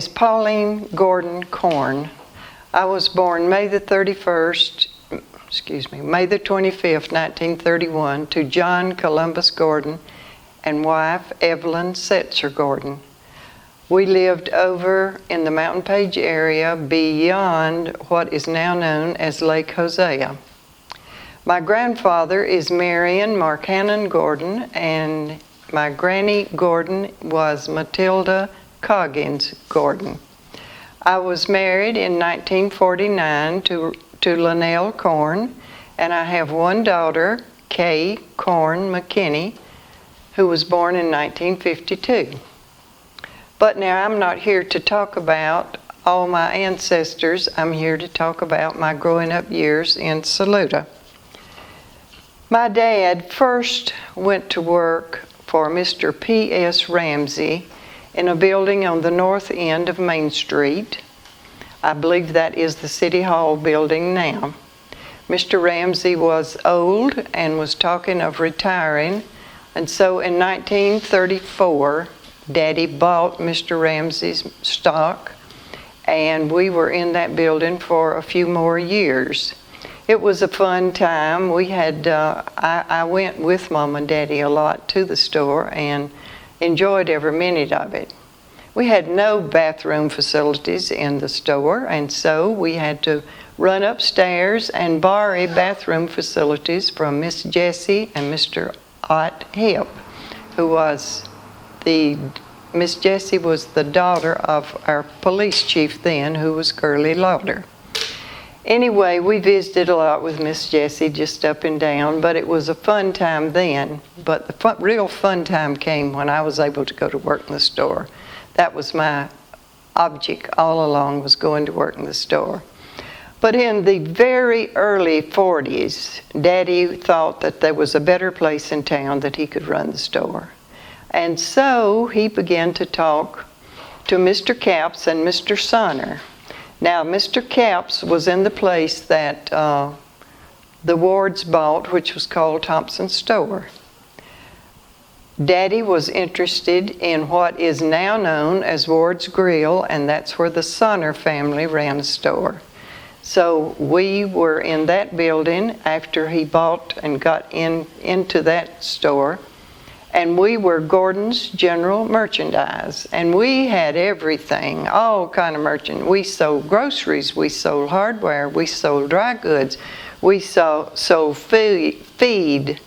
is Pauline Gordon Corn. I was born May the 25th, 1931, to John Columbus Gordon and wife Evelyn Setzer Gordon. We lived over in the Mountain Page area beyond what is now known as Lake Hosea. My grandfather is Marion Marcannon Gordon, and my granny Gordon was Matilda Coggins Gordon. I was married in 1949 to Linnell Corn, and I have one daughter, Kay Corn McKinney, who was born in 1952. But now I'm not here to talk about all my ancestors. I'm here to talk about my growing up years in Saluda. My dad first went to work for Mr. P.S. Ramsey in a building on the north end of Main Street. I believe that is the City Hall building now. Mr. Ramsey was old and was talking of retiring, and so in 1934, Daddy bought Mr. Ramsey's stock, and we were in that building for a few more years. It was a fun time. We had, I went with Mom and Daddy a lot to the store and enjoyed every minute of it. We had no bathroom facilities in the store, and so we had to run upstairs and borrow bathroom facilities from Miss Jessie and Mr. Ott Hip, who was Miss Jessie was the daughter of our police chief then, who was Curly Lauder. Anyway, we visited a lot with Miss Jessie, just up and down, but it was a fun time then. But the real fun time came when I was able to go to work in the store. That was my object all along, was going to work in the store. But in the very early 40s, Daddy thought that there was a better place in town that he could run the store. And so he began to talk to Mr. Capps and Mr. Sonner. Now, Mr. Capps was in the place that the Wards bought, which was called Thompson's Store. Daddy was interested in what is now known as Ward's Grill, and that's where the Sonner family ran a store. So we were in that building after he bought and got into that store. And we were Gordon's General Merchandise, and we had everything, all kind of merchandise. We sold groceries, we sold hardware, we sold dry goods, we sold feed,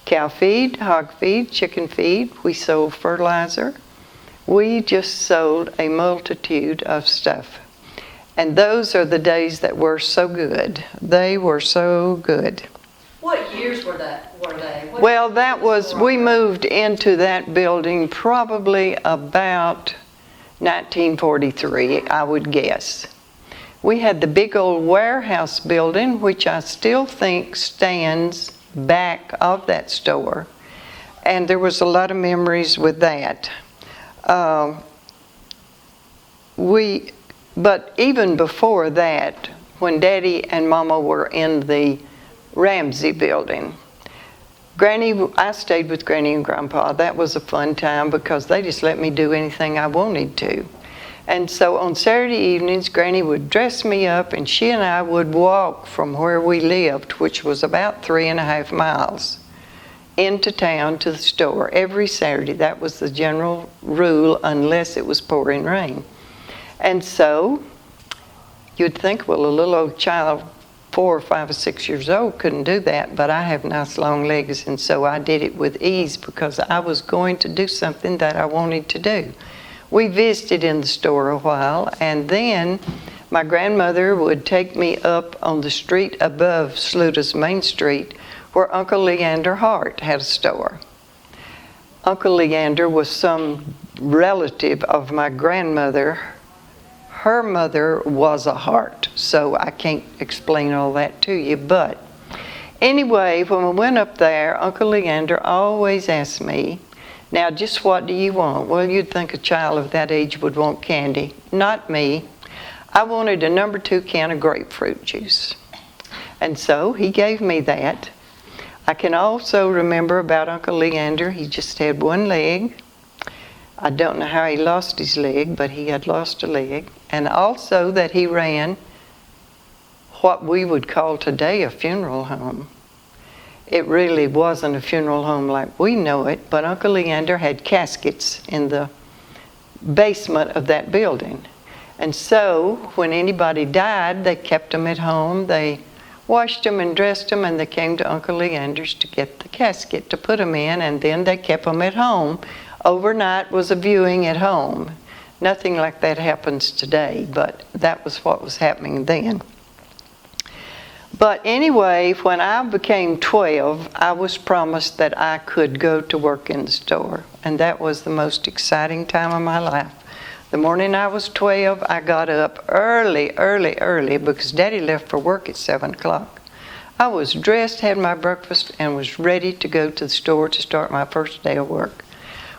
cow feed, hog feed, chicken feed, we sold fertilizer. We just sold a multitude of stuff. And those are the days that were so good. They were so good. What years were they? Well, that was, we moved into that building probably about 1943, I would guess. We had the big old warehouse building, which I still think stands back of that store. And there was a lot of memories with that. But even before that, when Daddy and Mama were in the Ramsey building, I stayed with Granny and Grandpa. That was a fun time because they just let me do anything I wanted to. And so on Saturday evenings, Granny would dress me up, and she and I would walk from where we lived, which was about 3.5 miles, into town to the store every Saturday. That was the general rule, unless it was pouring rain. And so you'd think, well, a little old child, 4 or 5 or 6 years old, couldn't do that, but I have nice long legs, and so I did it with ease because I was going to do something that I wanted to do. We visited in the store a while, and then my grandmother would take me up on the street above Saluda's Main Street, where Uncle Leander Hart had a store. Uncle Leander was some relative of my grandmother. Her mother was a Hart, so I can't explain all that to you. But anyway, when we went up there, Uncle Leander always asked me, now just what do you want? Well, you'd think a child of that age would want candy. Not me. I wanted a No. 2 can of grapefruit juice. And so he gave me that. I can also remember about Uncle Leander, he just had one leg. I don't know how he lost his leg, but he had lost a leg. And also that he ran what we would call today a funeral home. It really wasn't a funeral home like we know it, but Uncle Leander had caskets in the basement of that building. And so when anybody died, they kept them at home. They washed them and dressed them, and they came to Uncle Leander's to get the casket to put them in, and then they kept them at home. Overnight was a viewing at home. Nothing like that happens today, but that was what was happening then. But anyway, when I became 12, I was promised that I could go to work in the store, and that was the most exciting time of my life. The morning I was 12, I got up early because Daddy left for work at 7 o'clock. I was dressed, had my breakfast, and was ready to go to the store to start my first day of work.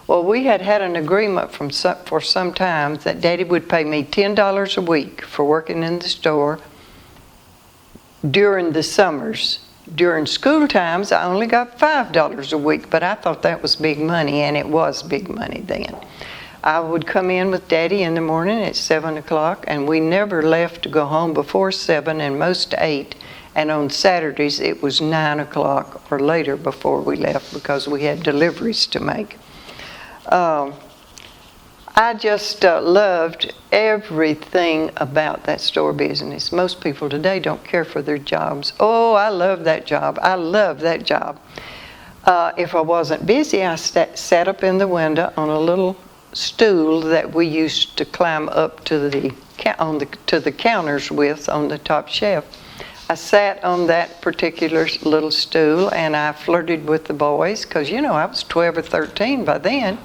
Well, we had an agreement for some time that Daddy would pay me $10 a week for working in the store during the summers. During school times, I only got $5 a week, but I thought that was big money, and it was big money then. I would come in with Daddy in the morning at 7 o'clock, and we never left to go home before 7 and most 8. And on Saturdays, it was 9 o'clock or later before we left because we had deliveries to make. I just loved everything about that store business. Most people today don't care for their jobs. Oh, I love that job. I love that job. If I wasn't busy, I sat up in the window on a little stool that we used to climb up to the counters with on the top shelf. I sat on that particular little stool and I flirted with the boys because, you know, I was 12 or 13 by then.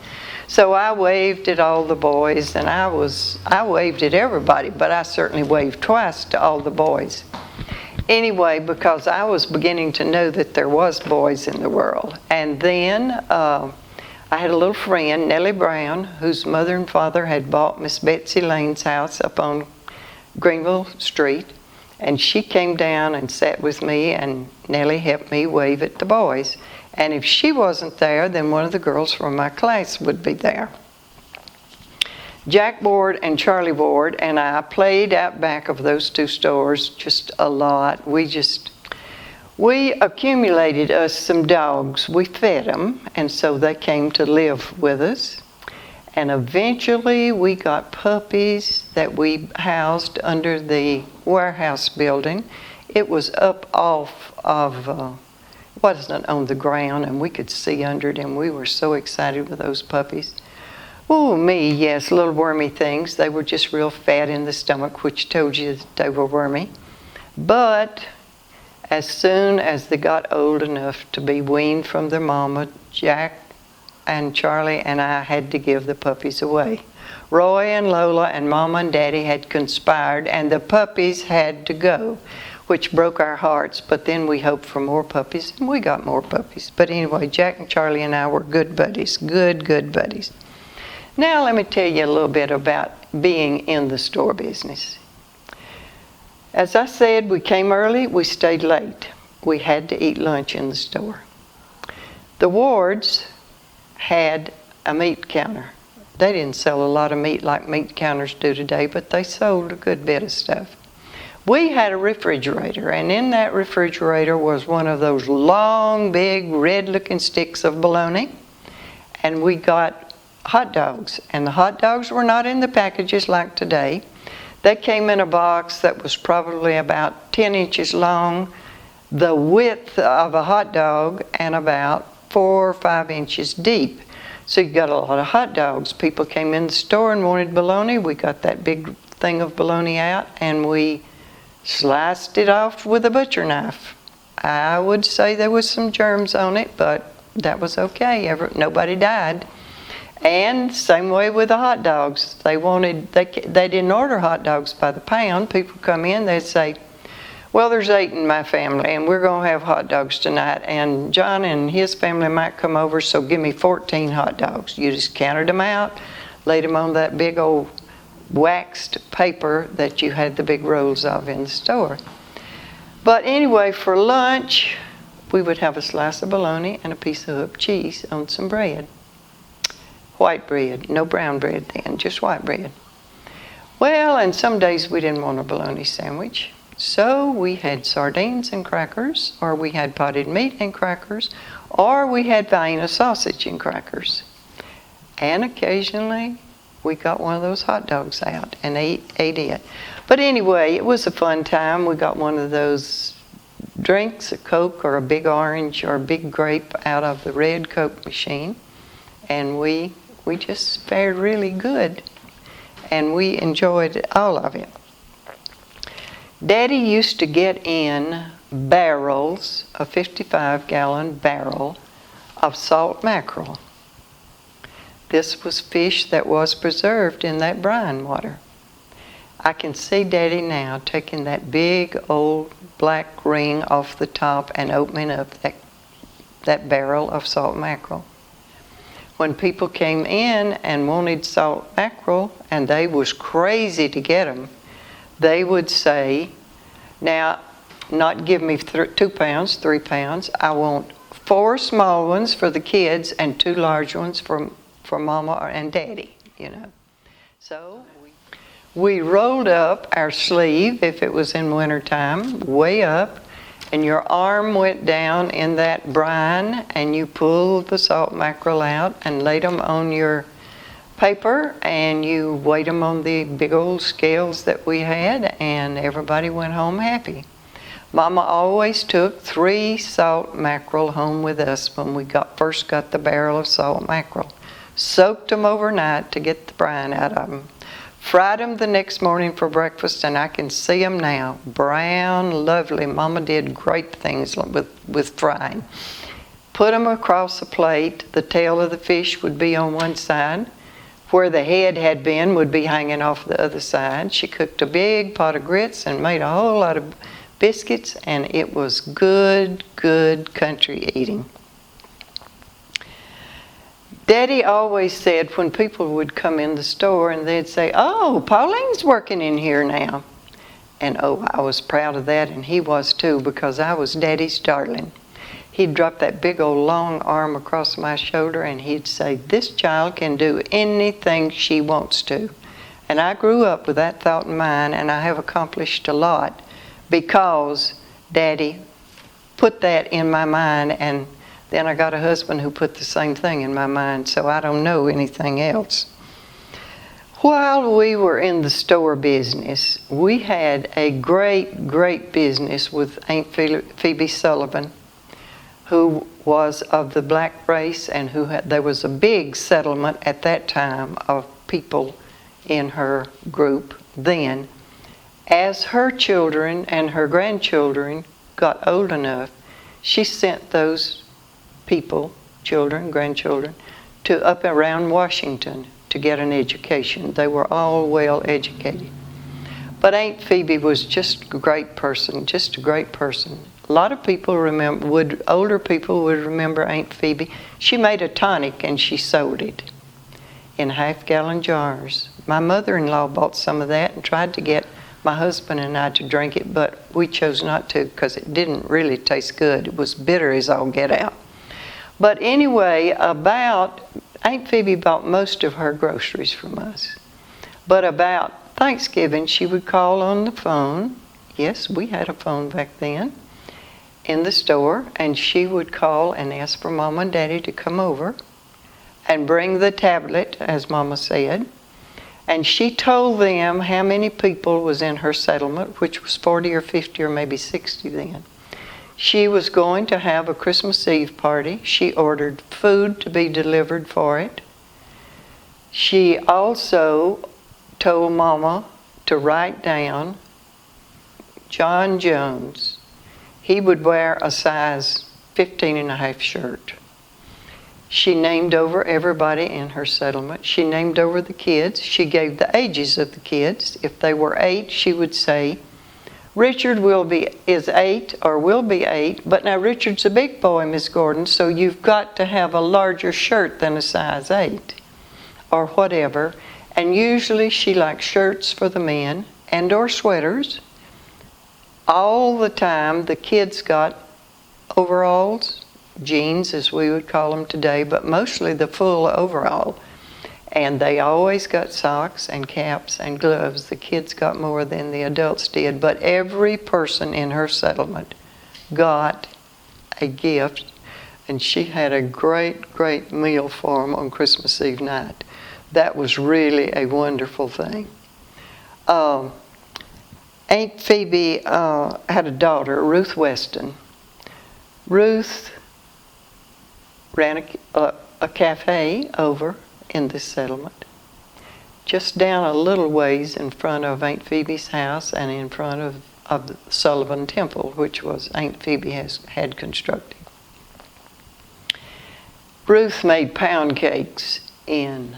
So I waved at all the boys, and I waved at everybody, but I certainly waved twice to all the boys. Anyway, because I was beginning to know that there was boys in the world. And then I had a little friend, Nellie Brown, whose mother and father had bought Miss Betsy Lane's house up on Greenville Street. And she came down and sat with me, and Nellie helped me wave at the boys. And if she wasn't there, then one of the girls from my class would be there. Jack Ward and Charlie Ward and I played out back of those two stores just a lot. We accumulated us some dogs. We fed them, and so they came to live with us. And eventually we got puppies that we housed under the warehouse building. It was up off of, wasn't on the ground, and we could see under it, and we were so excited with those puppies. Oh, me, yes, little wormy things. They were just real fat in the stomach, which told you that they were wormy. But as soon as they got old enough to be weaned from their mama, Jack and Charlie and I had to give the puppies away. Roy and Lola and Mama and Daddy had conspired, and the puppies had to go, which broke our hearts. But then we hoped for more puppies, and we got more puppies. But anyway, Jack and Charlie and I were good buddies, good buddies. Now let me tell you a little bit about being in the store business. As I said, we came early, we stayed late. We had to eat lunch in the store. The Wards had a meat counter. They didn't sell a lot of meat like meat counters do today, but they sold a good bit of stuff. We had a refrigerator, and in that refrigerator was one of those long, big, red-looking sticks of bologna, and we got hot dogs. And the hot dogs were not in the packages like today. They came in a box that was probably about 10 inches long, the width of a hot dog, and about 4 or 5 inches deep. So you got a lot of hot dogs. People came in the store and wanted bologna. We got that big thing of bologna out, and we sliced it off with a butcher knife. I would say there was some germs on it, but that was okay. Nobody died. And same way with the hot dogs. They didn't order hot dogs by the pound. People come in, they'd say, well, there's 8 in my family, and we're going to have hot dogs tonight, and John and his family might come over, so give me 14 hot dogs. You just counted them out, laid them on that big old waxed paper that you had the big rolls of in the store. But anyway, for lunch, we would have a slice of bologna and a piece of hook cheese on some bread. white bread, no brown bread then, just white bread. Well, and some days we didn't want a bologna sandwich, so we had sardines and crackers, or we had potted meat and crackers, or we had Vienna sausage and crackers. And occasionally we got one of those hot dogs out and ate it. But anyway, it was a fun time. We got one of those drinks, a Coke or a big orange or a big grape out of the red Coke machine, and we just fared really good, and we enjoyed all of it. Daddy used to get in barrels, a 55-gallon barrel of salt mackerel. This was fish that was preserved in that brine water. I can see Daddy now taking that big old black ring off the top and opening up that barrel of salt mackerel. When people came in and wanted salt mackerel, and they was crazy to get them, they would say, now, not give me 2 pounds, 3 pounds. I want 4 small ones for the kids and 2 large ones for Mama and Daddy, you know. So we rolled up our sleeve, if it was in wintertime, way up, and your arm went down in that brine, and you pulled the salt mackerel out and laid them on your paper, and you weighed them on the big old scales that we had, and everybody went home happy. Mama always took 3 salt mackerel home with us when we first got the barrel of salt mackerel. Soaked them overnight to get the brine out of them. Fried them the next morning for breakfast, and I can see them now. Brown, lovely. Mama did great things with frying. Put them across a plate. The tail of the fish would be on one side. Where the head had been would be hanging off the other side. She cooked a big pot of grits and made a whole lot of biscuits, and it was good, good country eating. Daddy always said when people would come in the store and they'd say, "Oh, Pauline's working in here now." And oh, I was proud of that, and he was too, because I was Daddy's darling. He'd drop that big old long arm across my shoulder and he'd say, "This child can do anything she wants to." And I grew up with that thought in mind, and I have accomplished a lot because Daddy put that in my mind, and then I got a husband who put the same thing in my mind, so I don't know anything else. While we were in the store business, we had a great, great business with Aunt Phoebe Sullivan, who was of the black race, and there was a big settlement at that time of people in her group then. As her children and her grandchildren got old enough, she sent those people, children, grandchildren, to up around Washington to get an education. They were all well educated. But Aunt Phoebe was just a great person, just a great person. A lot of people older people would remember Aunt Phoebe. She made a tonic and she sold it in half-gallon jars. My mother-in-law bought some of that and tried to get my husband and I to drink it, but we chose not to because it didn't really taste good. It was bitter as all get out. But anyway, Aunt Phoebe bought most of her groceries from us. But about Thanksgiving, she would call on the phone. Yes, we had a phone back then in the store, and she would call and ask for Mama and Daddy to come over and bring the tablet, as Mama said. And she told them how many people was in her settlement, which was 40 or 50 or maybe 60 then. She was going to have a Christmas Eve party. She ordered food to be delivered for it. She also told Mama to write down John Jones. He would wear a size 15.5 shirt. She named over everybody in her settlement. She named over the kids. She gave the ages of the kids. If they were 8, she would say, "Richard is 8 or will be 8, but now Richard's a big boy, Miss Gordon, so you've got to have a larger shirt than a size 8, or whatever." And usually she liked shirts for the men and or sweaters. All the time the kids got overalls, jeans as we would call them today, but mostly the full overall. And they always got socks and caps and gloves. The kids got more than the adults did, but every person in her settlement got a gift, and she had a great, great meal for them on Christmas Eve night. That was really a wonderful thing. Aunt Phoebe had a daughter, Ruth Weston. Ruth ran a cafe over in this settlement, just down a little ways in front of Aunt Phoebe's house and in front of the Sullivan Temple, which was Aunt Phoebe had constructed. Ruth made pound cakes in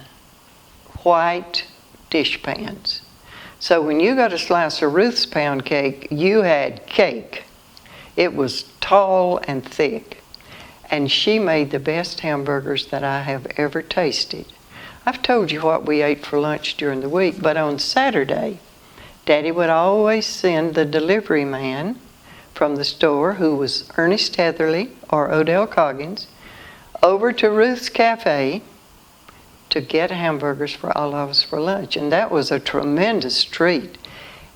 white dish pans. So when you got a slice of Ruth's pound cake, you had cake. It was tall and thick. And she made the best hamburgers that I have ever tasted. I've told you what we ate for lunch during the week, but on Saturday, Daddy would always send the delivery man from the store, who was Ernest Heatherly or Odell Coggins, over to Ruth's Cafe to get hamburgers for all of us for lunch. And that was a tremendous treat.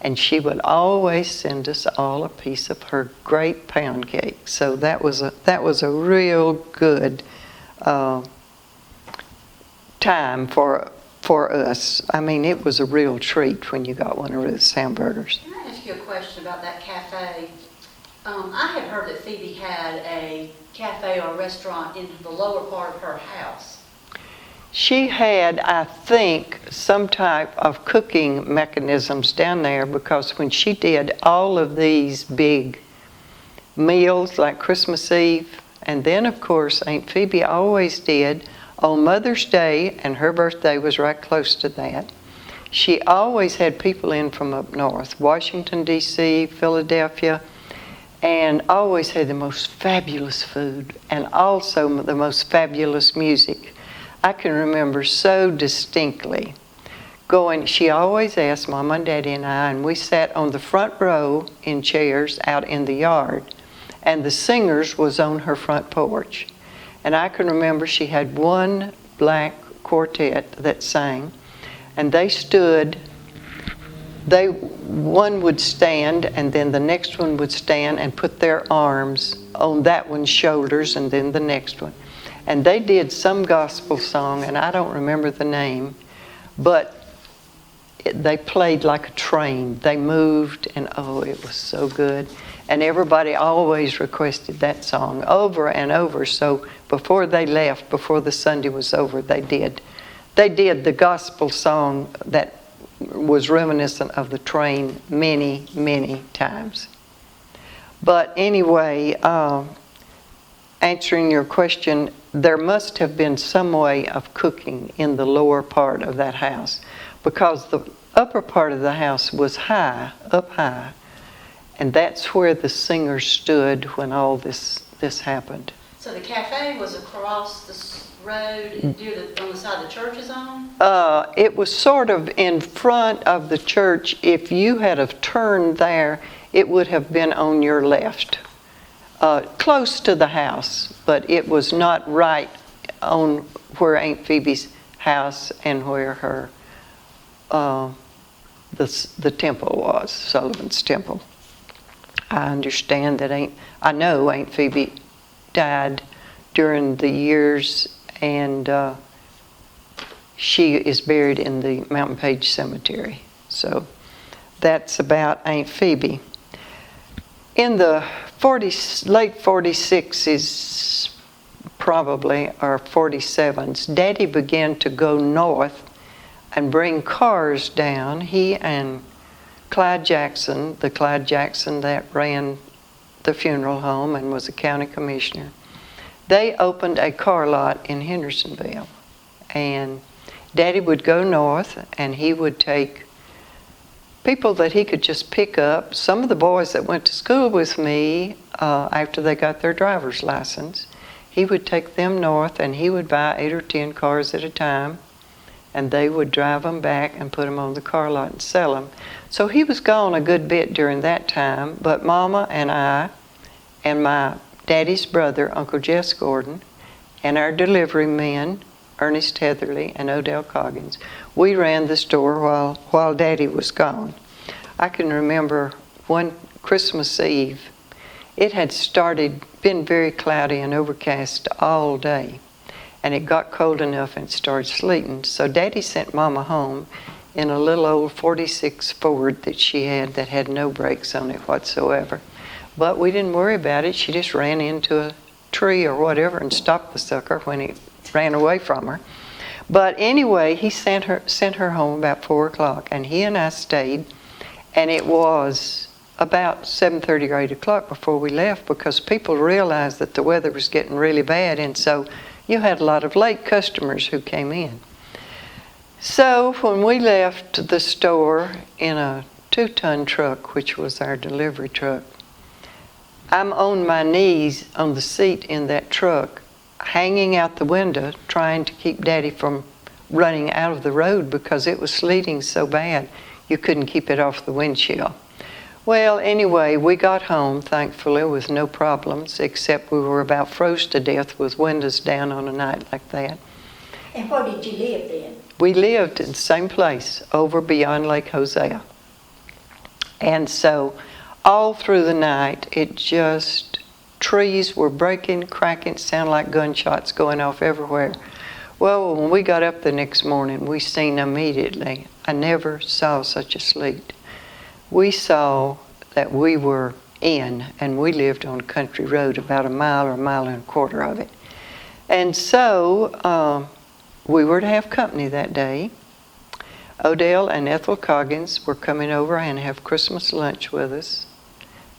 And she would always send us all a piece of her great pound cake. So that was a real good time for us. I mean, it was a real treat when you got one of Ruth's hamburgers. Can I ask you a question about that cafe? I had heard that Phoebe had a cafe or restaurant in the lower part of her house. She had, I think, some type of cooking mechanisms down there, because when she did all of these big meals like Christmas Eve, and then of course Aunt Phoebe always did on Mother's Day, and her birthday was right close to that, she always had people in from up north, Washington, D.C., Philadelphia, and always had the most fabulous food and also the most fabulous music. I can remember so distinctly going, she always asked Mama and Daddy and I, and we sat on the front row in chairs out in the yard, and the singers was on her front porch. And I can remember she had one black quartet that sang, and they stood, one would stand, and then the next one would stand and put their arms on that one's shoulders, and then the next one. And they did some gospel song, and I don't remember the name, but they played like a train. They moved, and oh, it was so good. And everybody always requested that song over and over. So before they left, before the Sunday was over, they did the gospel song that was reminiscent of the train many, many times. But anyway, answering your question, there must have been some way of cooking in the lower part of that house, because the upper part of the house was high, up high, and that's where the singers stood when all this happened. So the cafe was across the road on the side the church is on? It was sort of in front of the church. If you had have turned there, it would have been on your left, close to the house, but it was not right on where Aunt Phoebe's house and where her the temple was, Sullivan's Temple. I understand that I know Aunt Phoebe died during the years, and she is buried in the Mountain Page Cemetery. So that's about Aunt Phoebe. In the late 46s, probably, or 47s, Daddy began to go north and bring cars down. He and Clyde Jackson, the Clyde Jackson that ran the funeral home and was a county commissioner, they opened a car lot in Hendersonville. And Daddy would go north, and he would take people that he could just pick up. Some of the boys that went to school with me, after they got their driver's license, he would take them north, and he would buy 8 or 10 cars at a time, and they would drive them back and put them on the car lot and sell them. So he was gone a good bit during that time, but Mama and I and my Daddy's brother, Uncle Jess Gordon, and our delivery men, Ernest Heatherly, and Odell Coggins. We ran the store while Daddy was gone. I can remember one Christmas Eve, it had been very cloudy and overcast all day, and it got cold enough and started sleeting. So Daddy sent Mama home in a little old 46 Ford that she had that had no brakes on it whatsoever. But we didn't worry about it. She just ran into a tree or whatever and stopped the sucker when he ran away from her. But anyway, he sent her home about 4 o'clock, and he and I stayed, and it was about 7:30 or 8 o'clock before we left, because people realized that the weather was getting really bad, and so you had a lot of late customers who came in. So when we left the store in a 2-ton truck, which was our delivery truck, I'm on my knees on the seat in that truck, hanging out the window, trying to keep Daddy from running out of the road because it was sleeting so bad you couldn't keep it off the windshield. Well, anyway, we got home, thankfully, with no problems, except we were about froze to death with windows down on a night like that. And where did you live then? We lived in the same place, over beyond Lake Hosea. And so all through the night, trees were breaking, cracking, sound like gunshots going off everywhere. Well, when we got up the next morning, we seen immediately. I never saw such a sleet. We saw that we were in, and we lived on Country Road, about a mile or a mile and a quarter of it. And so we were to have company that day. Odell and Ethel Coggins were coming over and have Christmas lunch with us,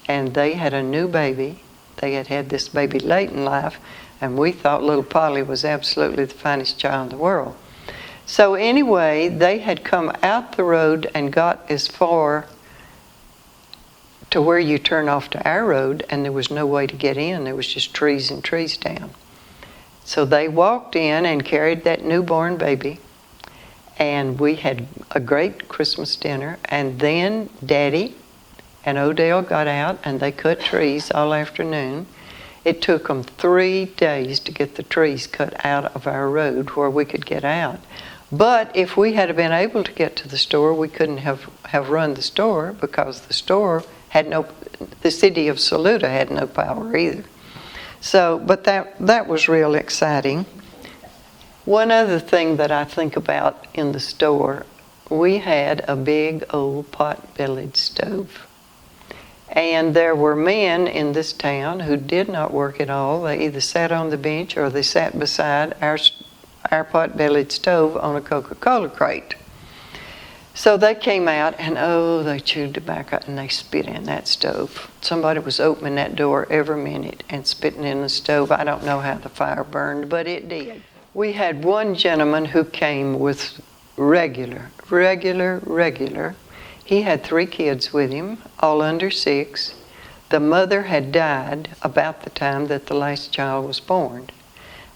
and they had a new baby. They had had this baby late in life, and we thought little Polly was absolutely the finest child in the world. So anyway, they had come out the road and got as far to where you turn off to our road, and there was no way to get in. There was just trees and trees down. So they walked in and carried that newborn baby, and we had a great Christmas dinner. And then Daddy and Odell got out, and they cut trees all afternoon. It took them 3 days to get the trees cut out of our road where we could get out. But if we had been able to get to the store, we couldn't have run the store, because the store the city of Saluda had no power either. So, but that was real exciting. One other thing that I think about in the store, we had a big old pot-bellied stove. And there were men in this town who did not work at all. They either sat on the bench or they sat beside our pot-bellied stove on a Coca-Cola crate. So they came out, and they chewed tobacco and they spit in that stove. Somebody was opening that door every minute and spitting in the stove. I don't know how the fire burned, but it did. We had one gentleman who came with regular. He had 3 kids with him, all under 6. The mother had died about the time that the last child was born.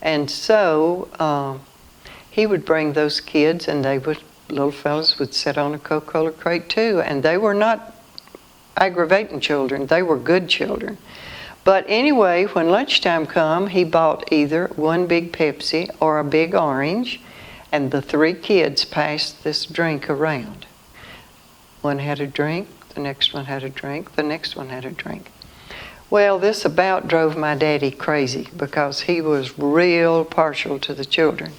And so he would bring those kids, and little fellas would sit on a Coca-Cola crate too, and they were not aggravating children, they were good children. But anyway, when lunchtime come, he bought either one big Pepsi or a big orange, and the 3 kids passed this drink around. One had a drink, the next one had a drink, the next one had a drink. Well, this about drove my daddy crazy, because he was real partial to the children.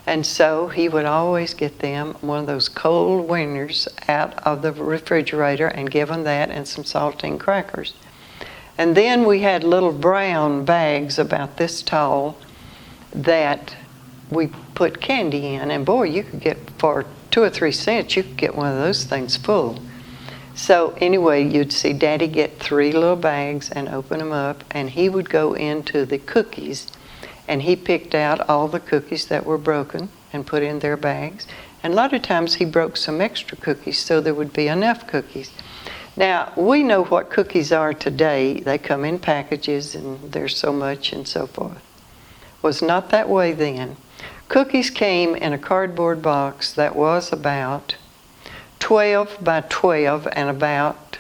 And so he would always get them one of those cold wieners out of the refrigerator and give them that and some saltine crackers. And then we had little brown bags about this tall that we put candy in. And boy, you could get, for 2 or 3 cents, you could get one of those things full. So anyway, you'd see Daddy get 3 little bags and open them up, and he would go into the cookies, and he picked out all the cookies that were broken and put in their bags. And a lot of times he broke some extra cookies so there would be enough cookies. Now, we know what cookies are today. They come in packages, and there's so much and so forth. Was not that way then. Cookies came in a cardboard box that was about 12 by 12 and about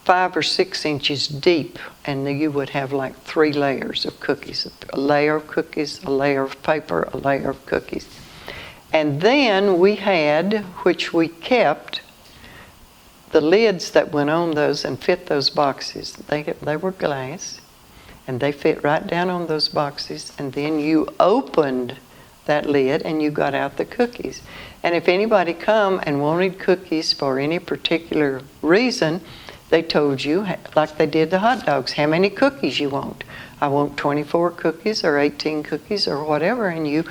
5 or 6 inches deep, and you would have like 3 layers of cookies. A layer of cookies, a layer of paper, a layer of cookies. And then we had, which we kept, the lids that went on those and fit those boxes. They were glass, and they fit right down on those boxes, and then you opened that lid and you got out the cookies. And if anybody come and wanted cookies for any particular reason, they told you, like they did the hot dogs, how many cookies you want. I want 24 cookies or 18 cookies or whatever, and you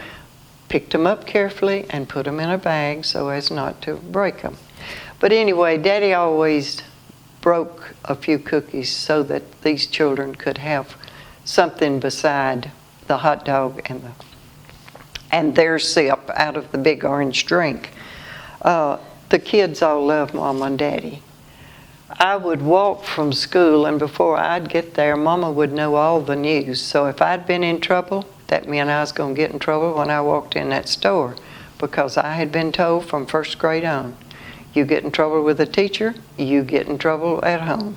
picked them up carefully and put them in a bag so as not to break them. But anyway, Daddy always broke a few cookies so that these children could have something beside the hot dog and their sip out of the big orange drink. The kids all loved Mama and Daddy. I would walk from school, and before I'd get there, Mama would know all the news. So if I'd been in trouble, that meant I was going to get in trouble when I walked in that store, because I had been told from first grade on, you get in trouble with a teacher, you get in trouble at home.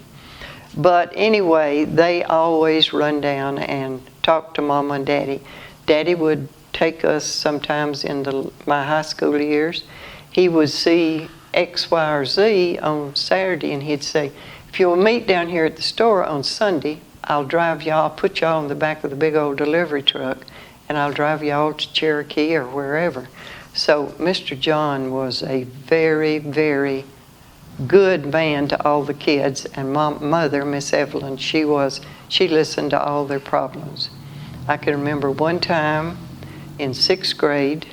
But anyway, they always run down and talk to Mama and Daddy. Daddy would take us sometimes in my high school years. He would see X, Y, or Z on Saturday, and he'd say, if you'll meet down here at the store on Sunday, I'll drive y'all, put y'all in the back of the big old delivery truck, and I'll drive y'all to Cherokee or wherever. So Mr. John was a very, very good man to all the kids, and mother, Miss Evelyn, she listened to all their problems. I can remember one time in 6th grade,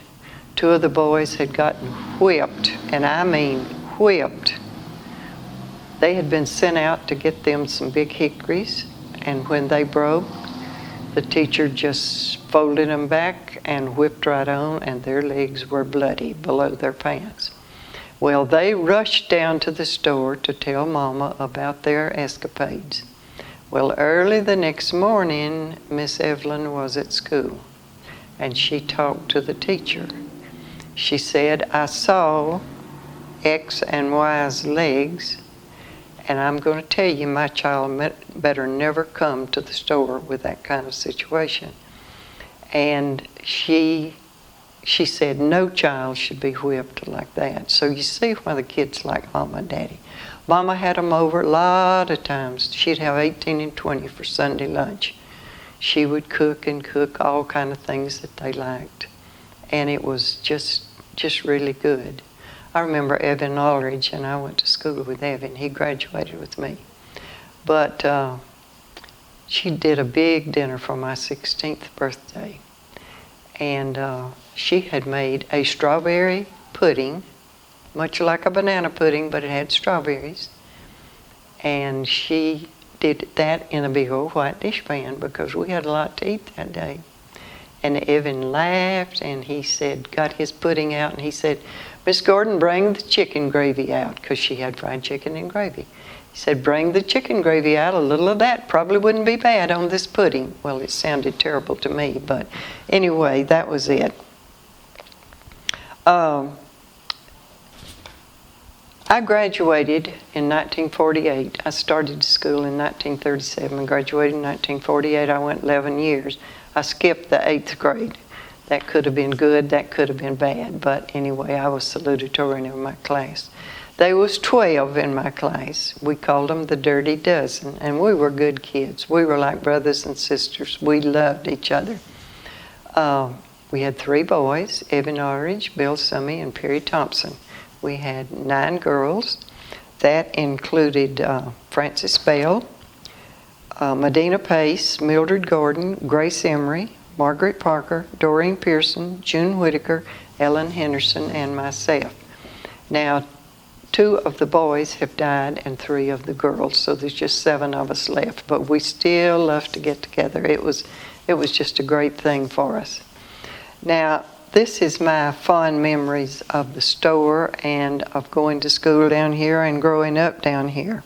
2 of the boys had gotten whipped, and I mean whipped. They had been sent out to get them some big hickories, and when they broke, the teacher just folded them back and whipped right on, and their legs were bloody below their pants. Well, they rushed down to the store to tell Mama about their escapades. Well, early the next morning, Miss Evelyn was at school, and she talked to the teacher. She said, I saw X and Y's legs, and I'm going to tell you, my child better never come to the store with that kind of situation. And she said no child should be whipped like that. So you see why the kids like Mama and Daddy. Mama had them over a lot of times. She'd have 18 and 20 for Sunday lunch. She would cook all kind of things that they liked. And it was just really good. I remember Evan Aldridge, and I went to school with Evan. He graduated with me. But she did a big dinner for my 16th birthday. And she had made a strawberry pudding, much like a banana pudding, but it had strawberries. And she did that in a big old white dishpan because we had a lot to eat that day. And Evan laughed, and he said, got his pudding out, and he said, Miss Gordon, bring the chicken gravy out, because she had fried chicken and gravy. He said, bring the chicken gravy out. A little of that probably wouldn't be bad on this pudding. Well, it sounded terrible to me, but anyway, that was it. I graduated in 1948. I started school in 1937 and graduated in 1948. I went 11 years. I skipped the 8th grade. That could have been good, that could have been bad, but anyway, I was salutatorian of my class. There was 12 in my class. We called them the Dirty Dozen, and we were good kids. We were like brothers and sisters. We loved each other. We had 3 boys, Evan Aldridge, Bill Summey, and Perry Thompson. We had 9 girls. That included Frances Bell, Medina Pace, Mildred Gordon, Grace Emery, Margaret Parker, Doreen Pearson, June Whitaker, Ellen Henderson, and myself. Now, 2 of the boys have died and 3 of the girls, so there's just 7 of us left. But we still love to get together. It was just a great thing for us. Now, this is my fond memories of the store and of going to school down here and growing up down here.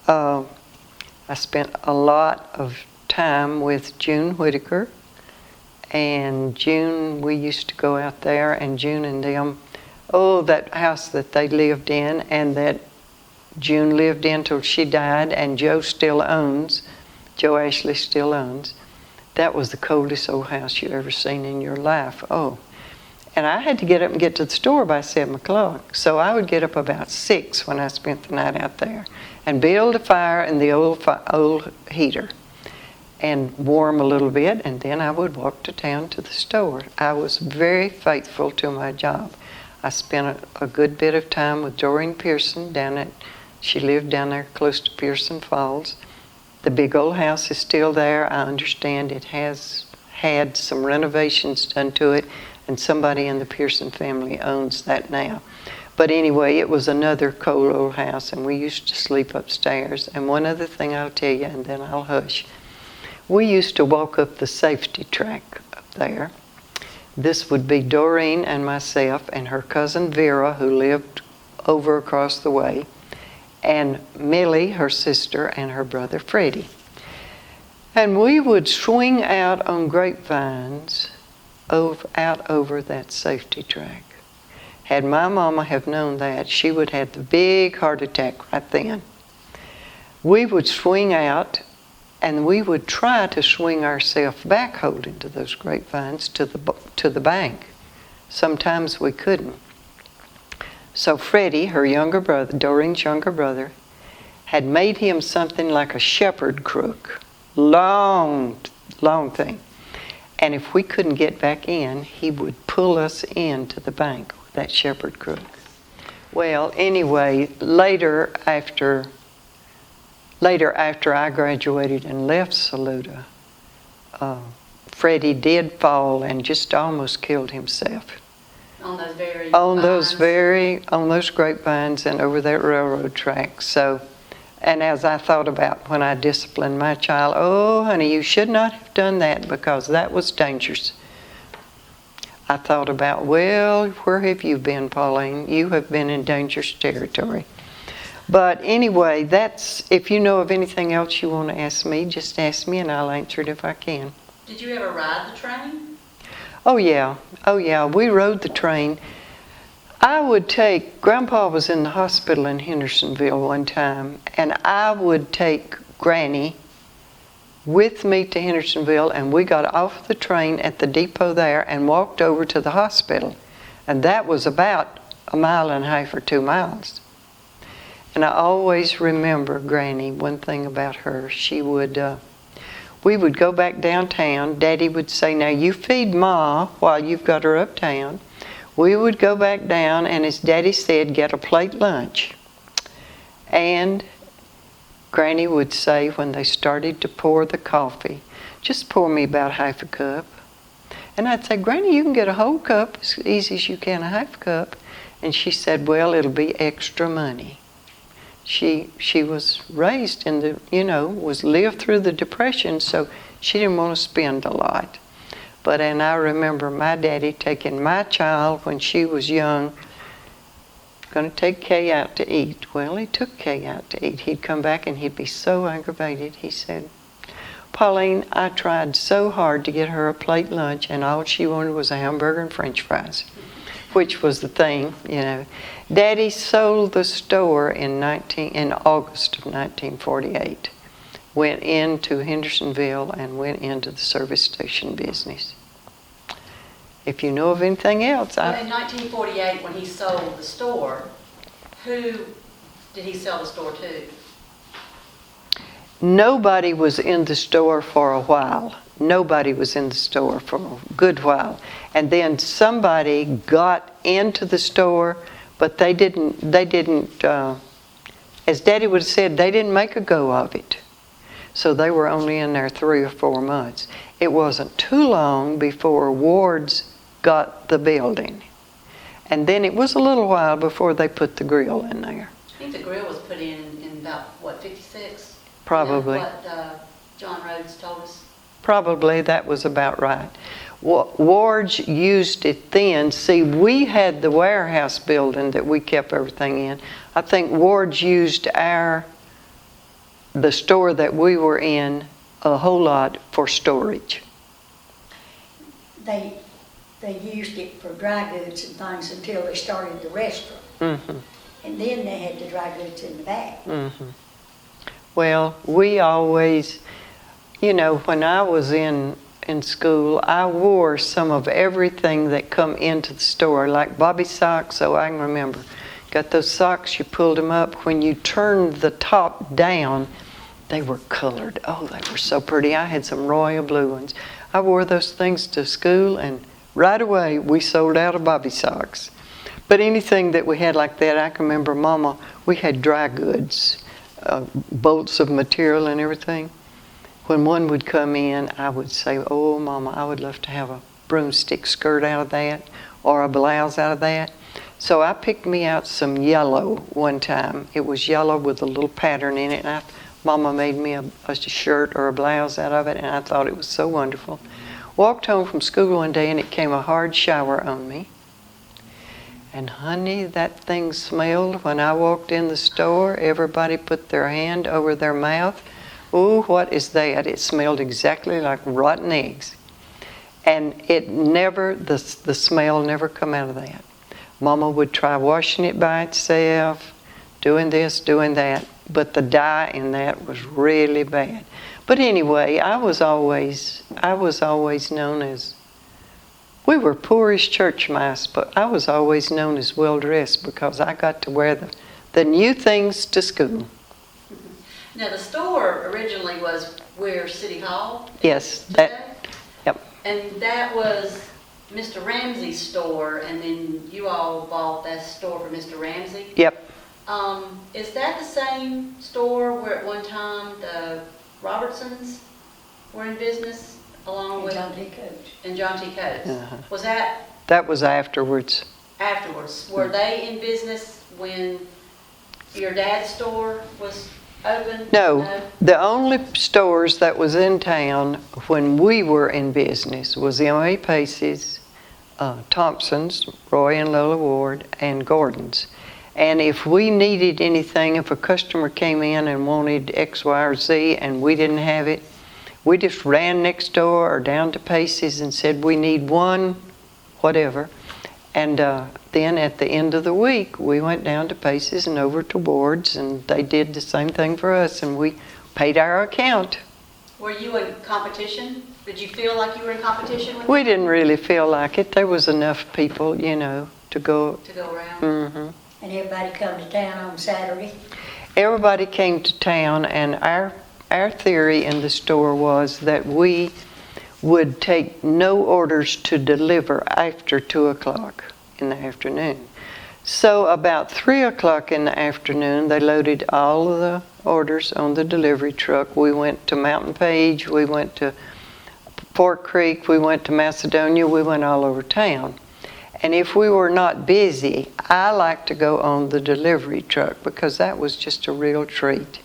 I spent a lot of time with June Whitaker, and June, we used to go out there, and June and them, that house that they lived in and that June lived in till she died, and Joe Ashley still owns. That was the coldest old house you ever seen in your life. Oh, and I had to get up and get to the store by 7 o'clock. So I would get up about 6 when I spent the night out there and build a fire in the old heater and warm a little bit, and then I would walk to town to the store. I was very faithful to my job. I spent a good bit of time with Doreen Pearson she lived down there close to Pearson Falls. The big old house is still there. I understand it has had some renovations done to it, and somebody in the Pearson family owns that now. But anyway, it was another cold old house, and we used to sleep upstairs. And one other thing I'll tell you, and then I'll hush. We used to walk up the safety track up there. This would be Doreen and myself and her cousin Vera, who lived over across the way, and Millie, her sister, and her brother Freddie. And we would swing out on grapevines out over that safety track. Had my mama have known that, she would have had the big heart attack right then. We would swing out, and we would try to swing ourselves back holding to those grapevines to the bank. Sometimes we couldn't. So Freddie, her younger brother, Doreen's younger brother, had made him something like a shepherd crook. Long thing. And if we couldn't get back in, he would pull us into the bank with that shepherd crook. Well, anyway, later after I graduated and left Saluda, Freddie did fall and just almost killed himself. On those grapevines and over that railroad track. So, and as I thought about when I disciplined my child, oh, honey, you should not have done that because that was dangerous. I thought about, well, where have you been, Pauline? You have been in dangerous territory. But anyway, if you know of anything else you want to ask me, just ask me and I'll answer it if I can. Did you ever ride the train? Oh yeah, we rode the train. Grandpa was in the hospital in Hendersonville one time, and I would take Granny with me to Hendersonville, and we got off the train at the depot there and walked over to the hospital. And that was about 1.5 miles or 2 miles. And I always remember Granny, one thing about her, we would go back downtown. Daddy would say, now you feed Ma while you've got her uptown. We would go back down and, as Daddy said, get a plate lunch. And Granny would say when they started to pour the coffee, just pour me about half a cup. And I'd say, Granny, you can get a whole cup as easy as you can a half cup. And she said, well, it'll be extra money. She was raised in lived through the Depression, so she didn't want to spend a lot. And I remember my daddy taking my child when she was young, going to take Kay out to eat. Well, he took Kay out to eat. He'd come back and he'd be so aggravated. He said, Pauline, I tried so hard to get her a plate lunch, and all she wanted was a hamburger and French fries, which was the thing, Daddy sold the store in August of 1948. Went into Hendersonville and went into the service station business. If you know of anything else, Well, in 1948, when he sold the store, who did he sell the store to? Nobody was in the store for a while. Nobody was in the store for a good while. And then somebody got into the store, but they didn't, as Daddy would have said, they didn't make a go of it. So they were only in there 3 or 4 months. It wasn't too long before Ward's got the building. And then it was a little while before they put the grill in there. I think the grill was put in about, 56? Probably. What John Rhodes told us? Probably that was about right. Ward's used it then. See, we had the warehouse building that we kept everything in. I think Ward's used the store that we were in a whole lot for storage. They used it for dry goods and things until they started the restaurant. Mm-hmm. And then they had the dry goods in the back. Well, we always, when I was in school, I wore some of everything that come into the store, like bobby socks, so I can remember. Got those socks, you pulled them up. When you turned the top down, they were colored. Oh, they were so pretty. I had some royal blue ones. I wore those things to school, and right away we sold out of bobby socks. But anything that we had like that, I can remember Mama, we had dry goods, bolts of material and everything. When one would come in, I would say, oh, Mama, I would love to have a broomstick skirt out of that or a blouse out of that. So I picked me out some yellow one time. It was yellow with a little pattern in it. And Mama made me a shirt or a blouse out of it, and I thought it was so wonderful. Walked home from school one day, and it came a hard shower on me. And honey, that thing smelled. When I walked in the store, everybody put their hand over their mouth. Ooh, what is that? It smelled exactly like rotten eggs. And the smell never come out of that. Mama would try washing it by itself, doing this, doing that, but the dye in that was really bad. But anyway, I was always known as, we were poor as church mice, but I was always known as well-dressed because I got to wear the new things to school. Now, the store originally was where City Hall is Yes, today? Yep. And that was Mr. Ramsey's store, and then you all bought that store for Mr. Ramsey? Yep. Is that the same store where at one time the Robertsons were in business along And with... John T. Coates. And John T. Coates. Uh-huh. Was that That was afterwards. afterwards? Were they in business when your dad's store was open? No, the only stores that was in town when we were in business was Mary Pace's, Thompson's, Roy and Lola Ward, and Gordon's. And if we needed anything, if a customer came in and wanted X, Y, or Z and we didn't have it, we just ran next door or down to Pace's and said, we need one, whatever. And then at the end of the week, we went down to Pace's and over to Ward's, and they did the same thing for us, and we paid our account. Were you in competition? Did you feel like you were in competition with We didn't really feel like it. There was enough people, to go. to go around? Mm-hmm. And everybody come to town on Saturday. Everybody came to town, and our theory in the store was that we would take no orders to deliver after 2 o'clock in the afternoon. So about 3 o'clock in the afternoon, they loaded all of the orders on the delivery truck. We went to Mountain Page, we went to Fort Creek, we went to Macedonia, we went all over town. And if we were not busy, I liked to go on the delivery truck because that was just a real treat.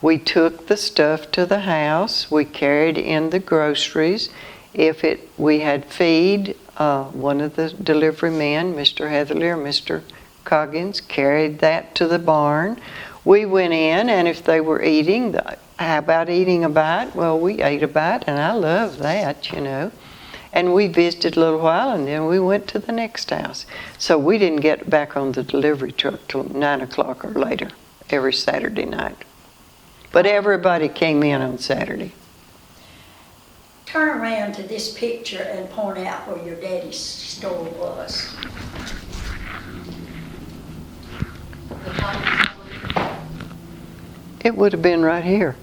We took the stuff to the house. We carried in the groceries. If we had feed, one of the delivery men, Mr. Heatherly or Mr. Coggins, carried that to the barn. We went in, and if they were eating, how about eating a bite? Well, we ate a bite, and I love that, And we visited a little while, and then we went to the next house. So we didn't get back on the delivery truck till 9 o'clock or later every Saturday night. But everybody came in on Saturday. Turn around to this picture and point out where your daddy's store was. It would have been right here.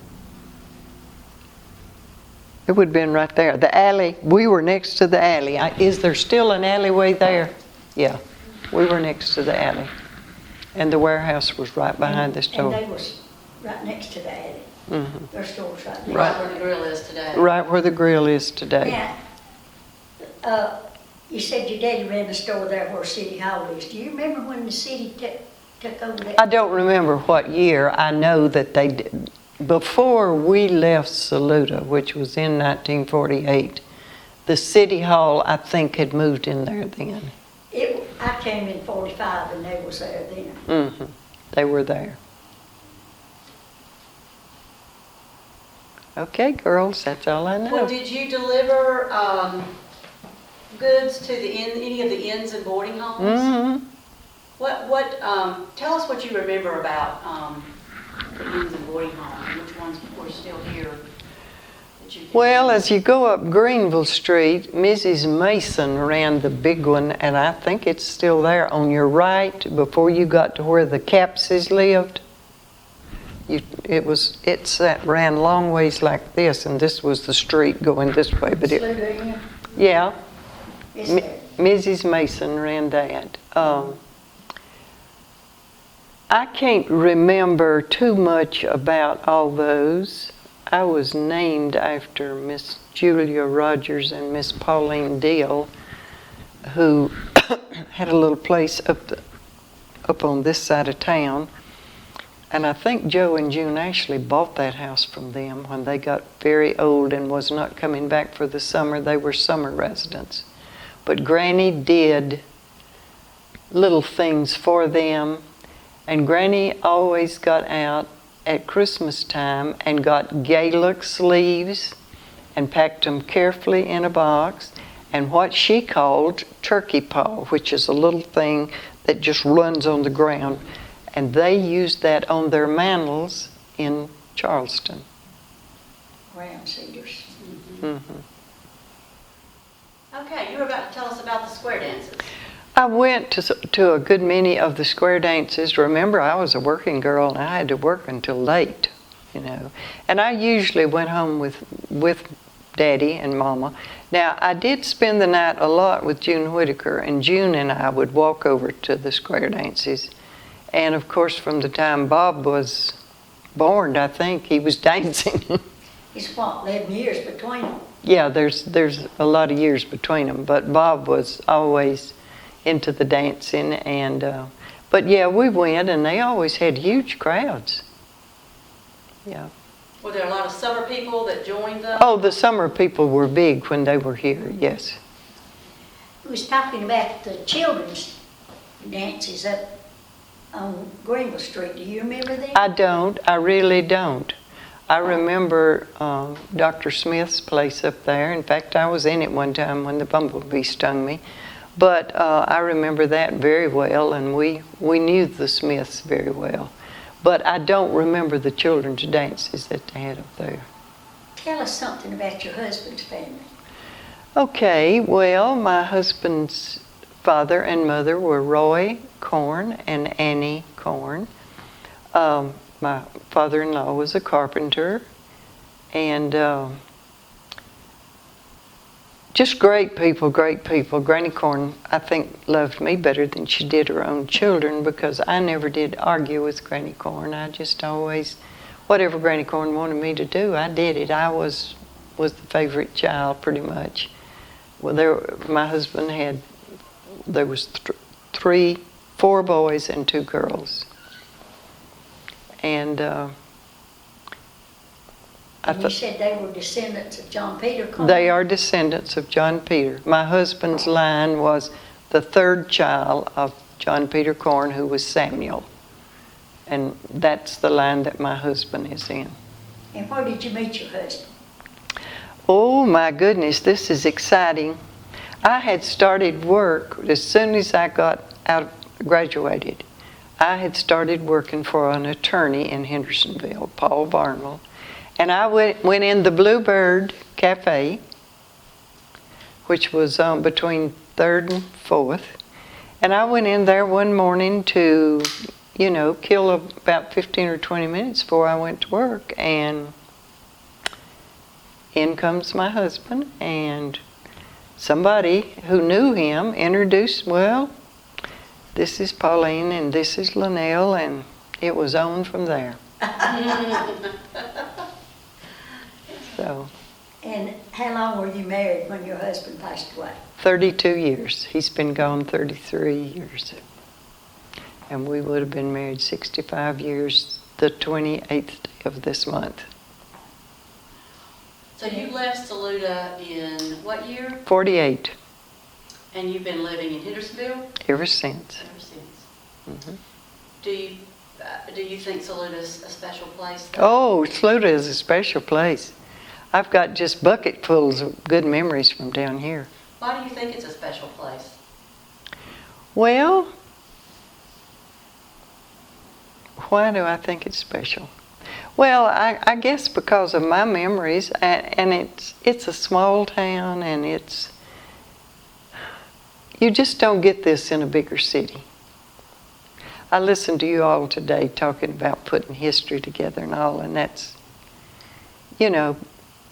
It would have been right there. The alley, we were next to the alley. Is there still an alleyway there? Yeah, we were next to the alley. And the warehouse was right behind the store. And they was right next to the alley. Mm-hmm. Their store's right there. Right where the grill is today. Right where the grill is today. Now, you said your daddy ran a store there where City Hall is. Do you remember when the city took over that? I don't remember what year. I know that they did. Before we left Saluda, which was in 1948, the City Hall, I think, had moved in there then. I came in 45 and they was there then. Mm-hmm. They were there. Okay, girls, that's all I know. Well, did you deliver goods to any of the inns and boarding homes? Mm-hmm. Tell us what you remember about the inns and boarding homes, and which ones were still here that you can Well, remember. as you go up Greenville Street, Mrs. Mason ran the big one, and I think it's still there on your right before you got to where the Capses lived. It ran long ways like this, and this was the street going this way. But Saluda Inn? yeah, Is there? Mrs. Mason ran that. I can't remember too much about all those. I was named after Miss Julia Rogers and Miss Pauline Deal, who had a little place up on this side of town. And I think Joe and June Ashley bought that house from them when they got very old and was not coming back for the summer. They were summer residents. But Granny did little things for them. And Granny always got out at Christmas time and got Gaelic sleeves and packed them carefully in a box, and what she called turkey paw, which is a little thing that just runs on the ground. And they used that on their mantles in Charleston. Round cedars. Mm-hmm. Okay, you were about to tell us about the square dances. I went to a good many of the square dances. Remember, I was a working girl and I had to work until late, you know. And I usually went home with Daddy and Mama. Now, I did spend the night a lot with June Whitaker, and June and I would walk over to the square dances. And of course, from the time Bob was born, I think, he was dancing. It's what, 11 years between them? Yeah, there's a lot of years between them, but Bob was always into the dancing, and but yeah, we went, and they always had huge crowds. Yeah. Were there a lot of summer people that joined them? Oh, the summer people were big when they were here. Yes. We was talking about the children's dances up on Greenville Street. Do you remember them? I don't. I really don't. I remember Dr. Smith's place up there. In fact, I was in it one time when the bumblebee stung me. But I remember that very well, and we knew the Smiths very well. But I don't remember the children's dances that they had up there. Tell us something about your husband's family. Okay, well, my husband's father and mother were Roy Corn and Annie Corn. My father-in-law was a carpenter, and just great people, great people. Granny Corn, I think, loved me better than she did her own children, because I never did argue with Granny Corn. I just always, whatever Granny Corn wanted me to do, I did it. I was the favorite child, pretty much. Well, my husband had, there was four boys and 2 girls. And And you said they were descendants of John Peter Corn? They are descendants of John Peter. My husband's line was the 3rd child of John Peter Corn, who was Samuel. And that's the line that my husband is in. And where did you meet your husband? Oh my goodness, this is exciting. I had started work as soon as I graduated. I had started working for an attorney in Hendersonville, Paul Barnwell. And I went in the Bluebird Cafe, which was between 3rd and 4th. And I went in there one morning to, kill about 15 or 20 minutes before I went to work. And in comes my husband, and somebody who knew him introduced, well, this is Pauline and this is Linnell, and it was on from there. So. And how long were you married when your husband passed away? 32 years. He's been gone 33 years. And we would have been married 65 years the 28th day of this month. So you left Saluda in what year? 48. And you've been living in Hendersonville? Ever since. Ever since. Mm-hmm. Do you think Saluda's a special place? Oh, Saluda is a special place. I've got just bucketfuls of good memories from down here. Why do you think it's a special place? Well, Why do I think it's special? Well, I guess because of my memories, and it's a small town, and you just don't get this in a bigger city. I listened to you all today talking about putting history together and all, and that's,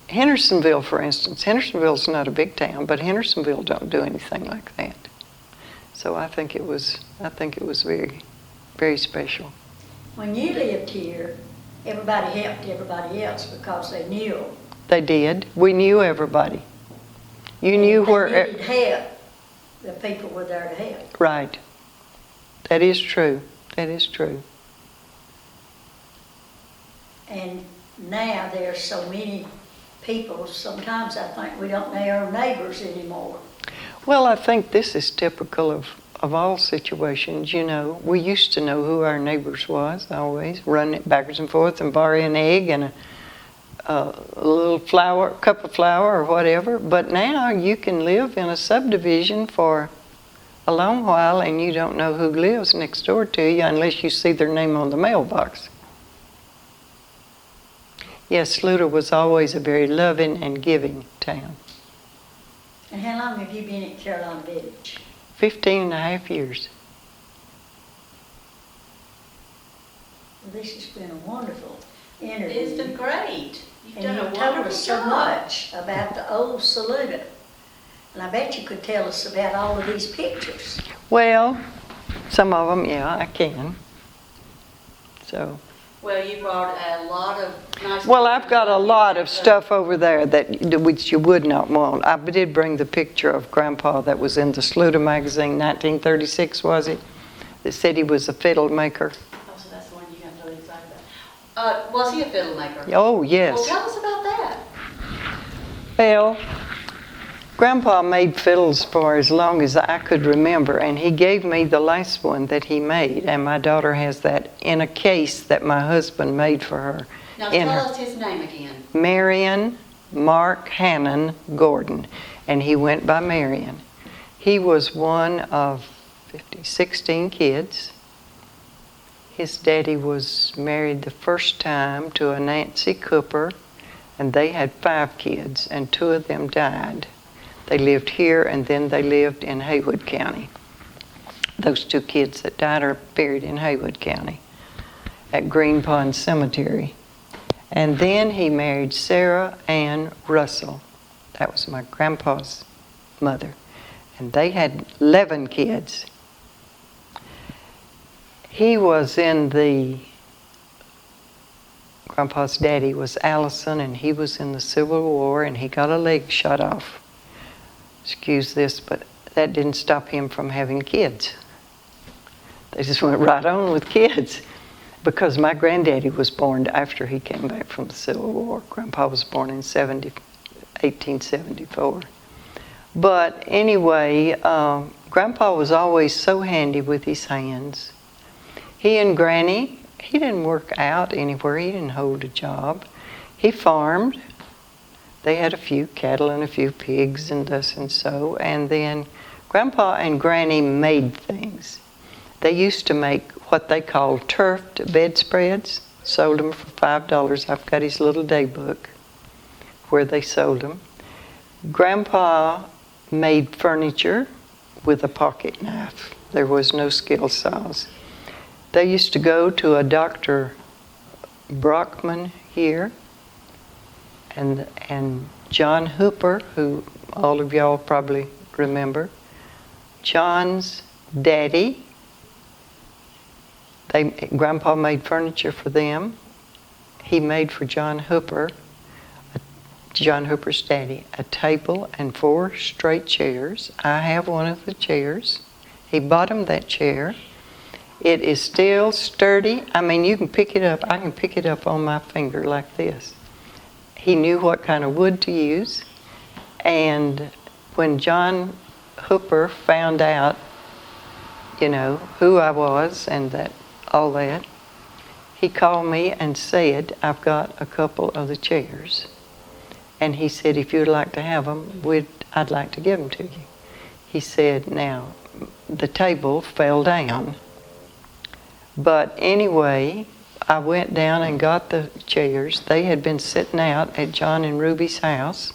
Hendersonville, for instance. Hendersonville's not a big town, but Hendersonville don't do anything like that. So I think it was very, very special. When you lived here, everybody helped everybody else because they knew them. They did. We knew everybody. You knew where. They needed help. The people were there to help. Right. That is true. That is true. And now there's so many people, sometimes I think we don't know our neighbors anymore. Well, I think this is typical of all situations. We used to know who our neighbors was, always, running it backwards and forth and borrow an egg and a little cup of flour or whatever. But now you can live in a subdivision for a long while and you don't know who lives next door to you unless you see their name on the mailbox. Yes, Saluda was always a very loving and giving town. And how long have you been at Carolina Village? 15 and a half years. Well, this has been a wonderful interview. It's been great. You've And done a you told wonderful us so job. much about the old Saluda. And I bet you could tell us about all of these pictures. Well, some of them, yeah, I can. So. Well, you brought a lot of nice... Well, I've got a lot of stuff over there which you would not want. I did bring the picture of Grandpa that was in the Saluda magazine, 1936, was it? That said he was a fiddle maker. Oh, so that's the one you got really excited about. Was he a fiddle maker? Oh, yes. Well, tell us about that. Well, Grandpa made fiddles for as long as I could remember, and he gave me the last one that he made, and my daughter has that in a case that my husband made for her. Now tell us his name again. Mary Ann Mark Hannon Gordon, and he went by Mary Ann. He was one of 16 kids. His daddy was married the first time to a Nancy Cooper, and they had 5 kids, and 2 of them died. They lived here, and then they lived in Haywood County. Those 2 kids that died are buried in Haywood County at Green Pond Cemetery. And then he married Sarah Ann Russell. That was my grandpa's mother. And they had 11 kids. He was Grandpa's daddy was Allison, and he was in the Civil War, and he got a leg shot off. Excuse this, but that didn't stop him from having kids. They just went right on with kids. Because my granddaddy was born after he came back from the Civil War. Grandpa was born in 1874. But anyway, Grandpa was always so handy with his hands. He and Granny, he didn't work out anywhere. He didn't hold a job. He farmed. They had a few cattle and a few pigs and thus and so. And then Grandpa and Granny made things. They used to make what they called turfed bedspreads, sold them for $5. I've got his little day book where they sold them. Grandpa made furniture with a pocket knife. There was no skill saws. They used to go to a Dr. Brockman here, and John Hooper, who all of y'all probably remember. John's daddy, Grandpa made furniture for them. He made for John Hooper, John Hooper's daddy, a table and 4 straight chairs. I have one of the chairs. He bought him that chair. It is still sturdy. I mean, you can pick it up. I can pick it up on my finger like this. He knew what kind of wood to use. And when John Hooper found out, who I was and all that, he called me and said, I've got a couple of the chairs. And he said, if you'd like to have them, I'd like to give them to you. He said, now, the table fell down, But anyway, I went down and got the chairs. They had been sitting out at John and Ruby's house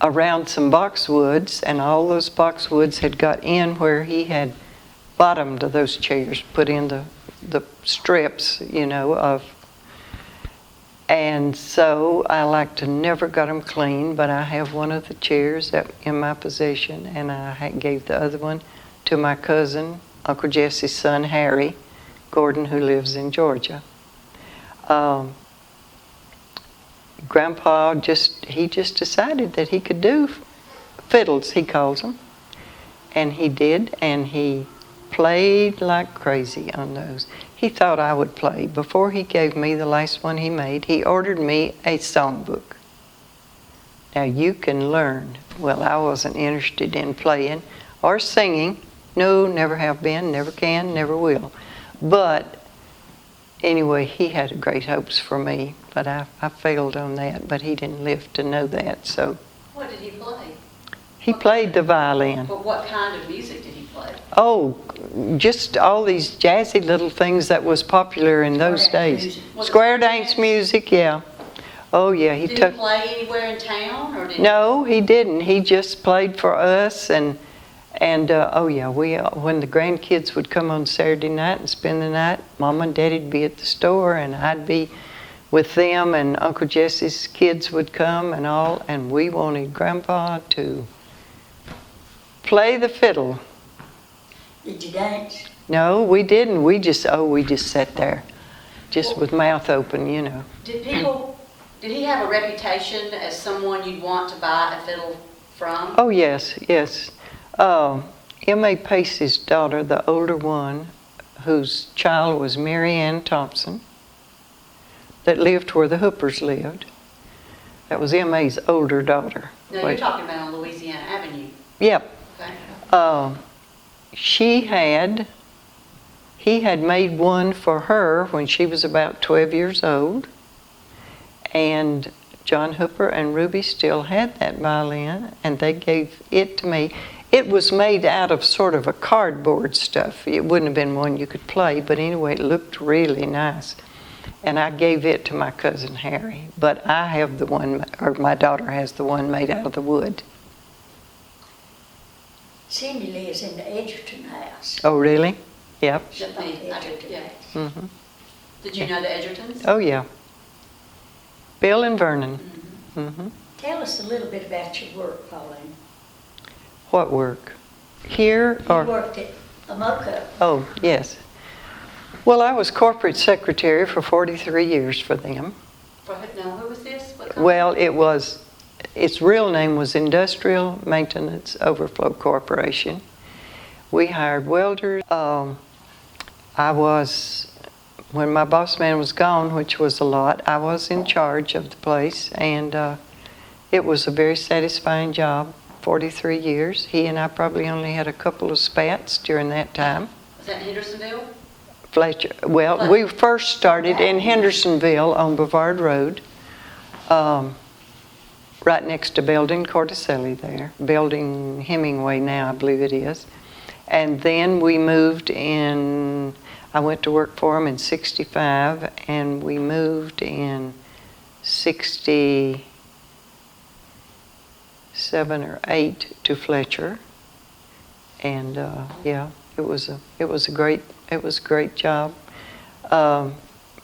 around some boxwoods, and all those boxwoods had got in where he had bottomed those chairs, put in the strips, of. And so I like to never got them clean, but I have one of the chairs in my possession, and I gave the other one to my cousin, Uncle Jesse's son, Harry Gordon, who lives in Georgia. Grandpa just decided that he could do fiddles, he calls them. And he did, and he played like crazy on those. He thought I would play. Before he gave me the last one he made, he ordered me a songbook. Now you can learn. Well, I wasn't interested in playing or singing. No, never have been, never can, never will. But anyway, he had great hopes for me, but I failed on that, but he didn't live to know that, so. What did he play? He played the violin. But what kind of music did he play? Oh, just all these jazzy little things that was popular in those days. Square dance music, yeah. Oh, yeah, Did he play anywhere in town, or did No, he didn't. He just played for us, and oh yeah, when the grandkids would come on Saturday night and spend the night, Mom and Daddy'd be at the store, and I'd be with them, and Uncle Jesse's kids would come and all, and we wanted Grandpa to play the fiddle. Did you dance? No, we didn't. We just sat there, just with mouth open, Did he have a reputation as someone you'd want to buy a fiddle from? Oh, yes. M.A. Pace's daughter, the older one, whose child was Mary Ann Thompson, that lived where the Hoopers lived. That was M.A.'s older daughter. No, you're talking about on Louisiana Avenue. Yep. Okay. He had made one for her when she was about 12 years old, and John Hooper and Ruby still had that violin, and they gave it to me. It was made out of sort of a cardboard stuff. It wouldn't have been one you could play, but anyway, it looked really nice. And I gave it to my cousin Harry, but I have the one, or my daughter has the one made out of the wood. Cindy lives in the Edgerton house. Oh, really? Yep. Mm-hmm. Did you know the Edgertons? Oh, yeah. Bill and Vernon. Mm-hmm. Tell us a little bit about your work, Pauline. What work? Here You or? worked at Amoco. Oh, yes. Well, I was corporate secretary for 43 years for them. Now, who was this? What company? Well, its real name was Industrial Maintenance Overflow Corporation. We hired welders. When my boss man was gone, which was a lot, I was in charge of the place, and it was a very satisfying job, 43 years. He and I probably only had a couple of spats during that time. Was that in Hendersonville? Fletcher. Well, we first started in Hendersonville on Brevard Road, right next to Belding Corticelli there. Belding Hemingway now, I believe it is. And then we moved in, I went to work for him in 65, and we moved in 67 or 8 to Fletcher. And yeah, it was a great job.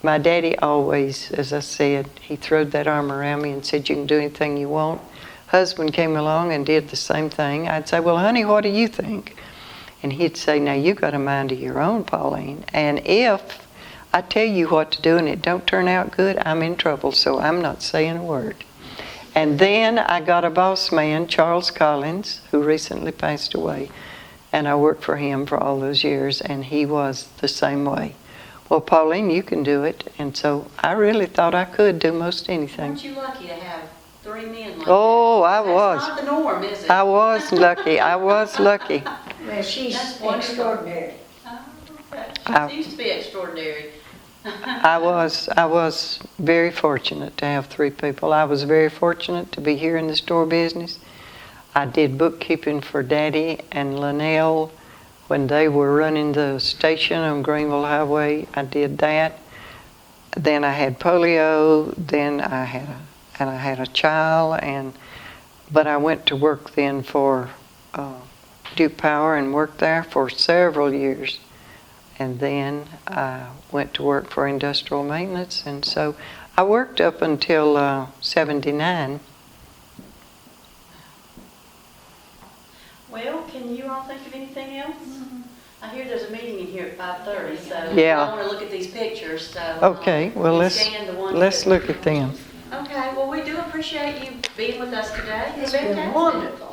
My daddy always, as I said, he throwed that arm around me and said, "You can do anything you want." Husband came along and did the same thing. I'd say, "Well, honey, what do you think?" And he'd say, "Now you got a mind of your own, Pauline. And if I tell you what to do and it don't turn out good, I'm in trouble, so I'm not saying a word." And then I got a boss man, Charles Collins, who recently passed away. And I worked for him for all those years, and he was the same way. "Well, Pauline, you can do it." And so I really thought I could do most anything. Weren't you lucky to have 3 men like Oh, that? I was. That's not the norm, is it? I was lucky. I was lucky. Well, she's That's wonderful. extraordinary. Oh, okay. I- She seems to be extraordinary. I was very fortunate to have 3 people. I was very fortunate to be here in the store business. I did bookkeeping for Daddy and Linnell when they were running the station on Greenville Highway, I did that. Then I had polio, then I had a child, but I went to work then for Duke Power and worked there for several years. And then I went to work for industrial maintenance, and so I worked up until 79. Well, can you all think of anything else? I hear there's a meeting in here at 5:30, so Yeah. I want to look at these pictures, so. Okay, well, we let's scan the ones let's that- look at them. Okay, well, we do appreciate you being with us today. It's been Fantastic. wonderful.